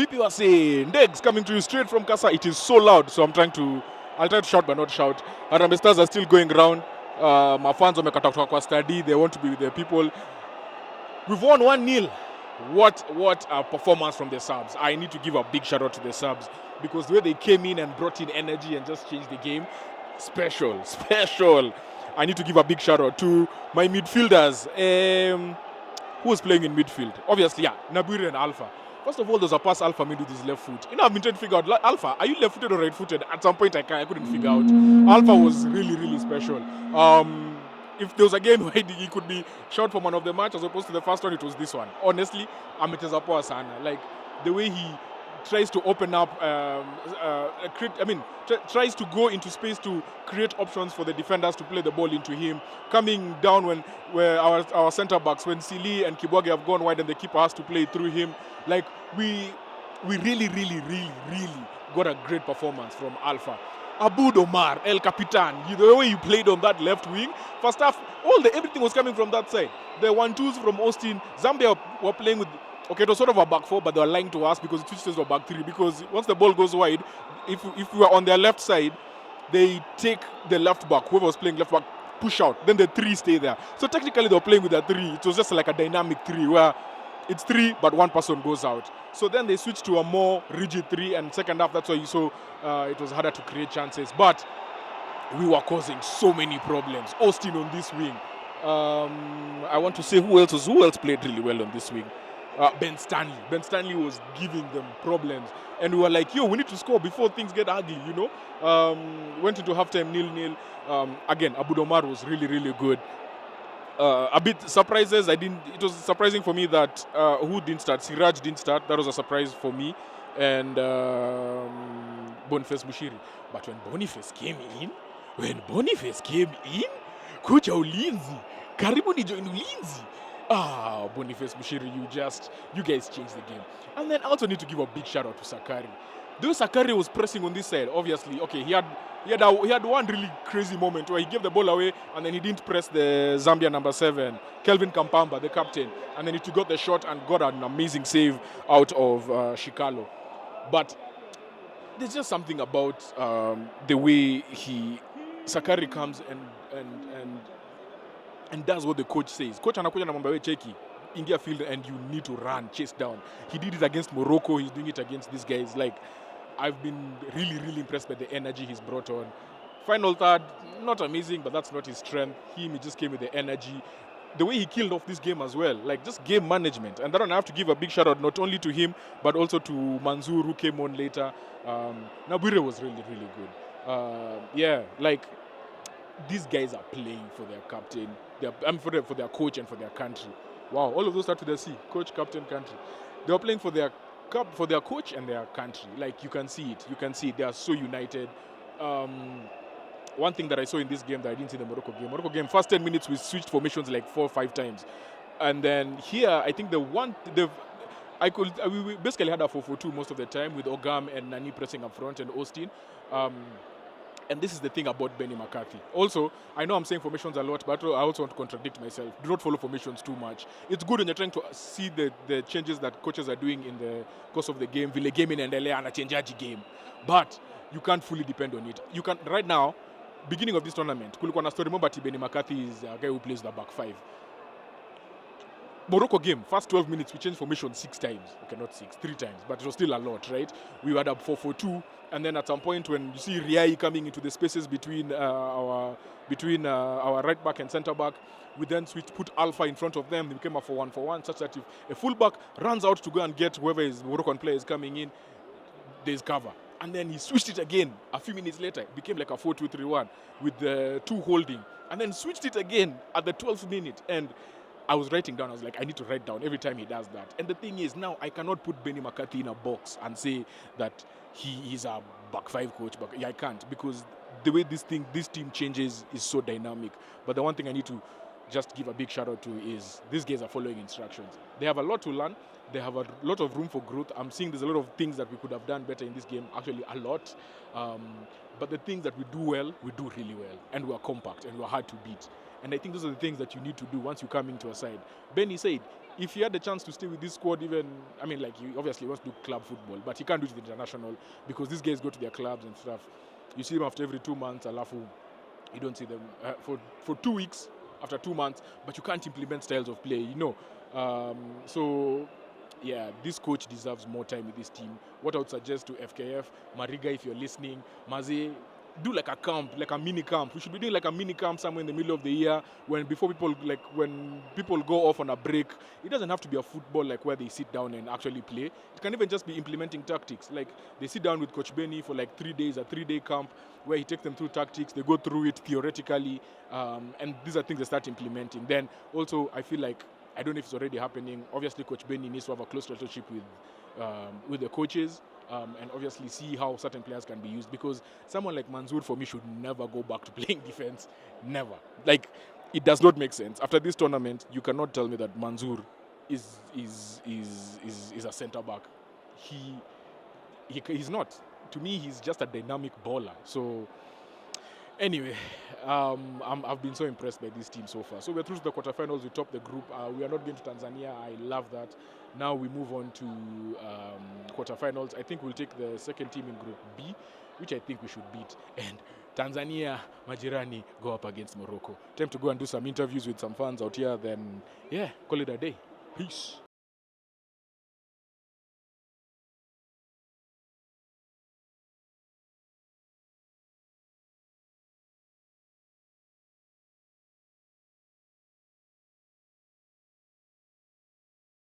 Vipi wase, Ndegs coming to you straight from Kasa. It is so loud, so I'll try to shout but not shout. Harambee Stars are still going round. My fans wamekata kutoka kwa study. They want to be with their people. We've won 1-0. What a performance from the subs. I need to give a big shout out to the subs because the way they came in and brought in energy and just changed the game, special. I need to give a big shout out to my midfielders. Who was playing in midfield? Obviously, yeah, Nabiri and Alpha. First of all, there's a pass Alpha made with his left foot. I've been trying to figure out, Alpha, are you left-footed or right-footed? At some point, I couldn't figure out. Alpha was really special. If there was a game where he could be shot for man of the match as opposed to the first one, it was this one. Honestly, Amitezapoa Sana. Like, the way he tries to open up, tries to go into space to create options for the defenders to play the ball into him. Coming down where our centre backs, when Sili and Kibwage have gone wide and the keeper has to play through him. Like, we really got a great performance from Alpha. Aboud Omar, El Capitan, the way he played on that left wing. First half, everything was coming from that side. The 1-2s from Austin. Zambia were playing with, it was sort of a back four, but they were lying to us because it switched to a back three. Because once the ball goes wide, if we were on their left side, they take the left back, whoever was playing left back, push out. Then the three stay there. So technically they were playing with a three. It was just like a dynamic three where it's three, but one person goes out. So then they switched to a more rigid three, and second half, that's why you saw it was harder to create chances. But we were causing so many problems. Austin on this wing. I want to say who else played really well on this wing? Ben Stanley. Ben Stanley was giving them problems. And we were like, we need to score before things get ugly, Went into halftime 0-0. Again, Aboud Omar was really good. A bit surprises. It was surprising for me that who didn't start? Siraj didn't start. That was a surprise for me. And Boniface Mushiri. But when Boniface came in, Kucha Ulinzi, karibu ni join Ulinzi. Boniface Mushiri, you guys changed the game. And then I also need to give a big shout out to Sakari. Though Sakari was pressing on this side, obviously, he had one really crazy moment where he gave the ball away and then he didn't press the Zambia number 7, Kelvin Kampamba, the captain, and then he got the shot and got an amazing save out of Shikalo. But there's just something about the way Sakari comes and does what the coach says. Coach anakuja na mambo ya cheki, ingia field and you need to run, chase down. He did it against Morocco. He's doing it against these guys. Like, I've been really impressed by the energy he's brought on. Final third, not amazing, but that's not his strength. He just came with the energy. The way he killed off this game as well, like just game management. And that one I have to give a big shout out not only to him, but also to Manzoor, who came on later. Nabire was really good. These guys are playing for their captain, for their coach and for their country. Wow, all of those start with the C, coach, captain, country. They are playing for their coach and their country. Like, you can see it. They are so united. One thing that I saw in this game that I didn't see in the Morocco game, first 10 minutes we switched formations like 4 or 5 times. And then here, I think we basically had a 4-4-2 most of the time with Ogam and Nani pressing up front and Austin. And this is the thing about Benny McCarthy. Also, I know I'm saying formations a lot, but I also want to contradict myself. Do not follow formations too much. It's good when you're trying to see the changes that coaches are doing in the course of the game. Vile game inaendelea anachangeaji game. But you can't fully depend on it. You can right now, beginning of this tournament, kulikuwa na story moba Benny McCarthy is a guy who plays the back 5. Morocco game, first 12 minutes, we changed formation 6 times. Okay, not 6, 3 times, but it was still a lot, right? We had up 4-4-2, and then at some point when you see Riai coming into the spaces between our right back and centre back, we then put Alpha in front of them. They became a 4-1-4-1, such that if a fullback runs out to go and get whoever his Moroccan player is coming in, there's cover. And then he switched it again a few minutes later. It became like a 4-2-3-1 with the 2 holding, and then switched it again at the 12th minute. And I was writing down, I was like, I need to write down every time he does that. And the thing is, now I cannot put Benny McCarthy in a box and say that he is a back 5 coach. I can't, because the way this team changes is so dynamic. But the one thing I need to just give a big shout out to is these guys are following instructions. They have a lot to learn. They have a lot of room for growth. I'm seeing there's a lot of things that we could have done better in this game, actually a lot. But the things that we do well, we do really well. And we are compact and we are hard to beat. And I think those are the things that you need to do once you come into a side. Benny said, if he had the chance to stay with this squad, even, I mean, like, he obviously wants to do club football, but he can't do it with international because these guys go to their clubs and stuff. You see them after every 2 months, alafu, you don't see them for 2 weeks, after 2 months, but you can't implement styles of play, So, yeah, this coach deserves more time with this team. What I would suggest to FKF, Mariga, if you're listening, Maze, do like a camp, like a mini camp. We should be doing like a mini camp somewhere in the middle of the year when people go off on a break. It doesn't have to be a football like where they sit down and actually play. It can even just be implementing tactics. Like they sit down with Coach Benny for like 3 days, a 3-day camp where he takes them through tactics. They go through it theoretically, and these are things they start implementing. Then also, I feel like, I don't know if it's already happening. Obviously, Coach Benny needs to have a close relationship with the coaches, and obviously see how certain players can be used. Because someone like Manzoor, for me, should never go back to playing defense. Never. Like, it does not make sense. After this tournament, you cannot tell me that Manzoor is a centre back. He's not. To me, he's just a dynamic baller. So, anyway, I've been so impressed by this team so far. So we're through to the quarterfinals. We top the group. We are not going to Tanzania. I love that. Now we move on to quarterfinals. I think we'll take the second team in Group B, which I think we should beat. And Tanzania, Majirani, go up against Morocco. Time to go and do some interviews with some fans out here. Then, yeah, call it a day. Peace.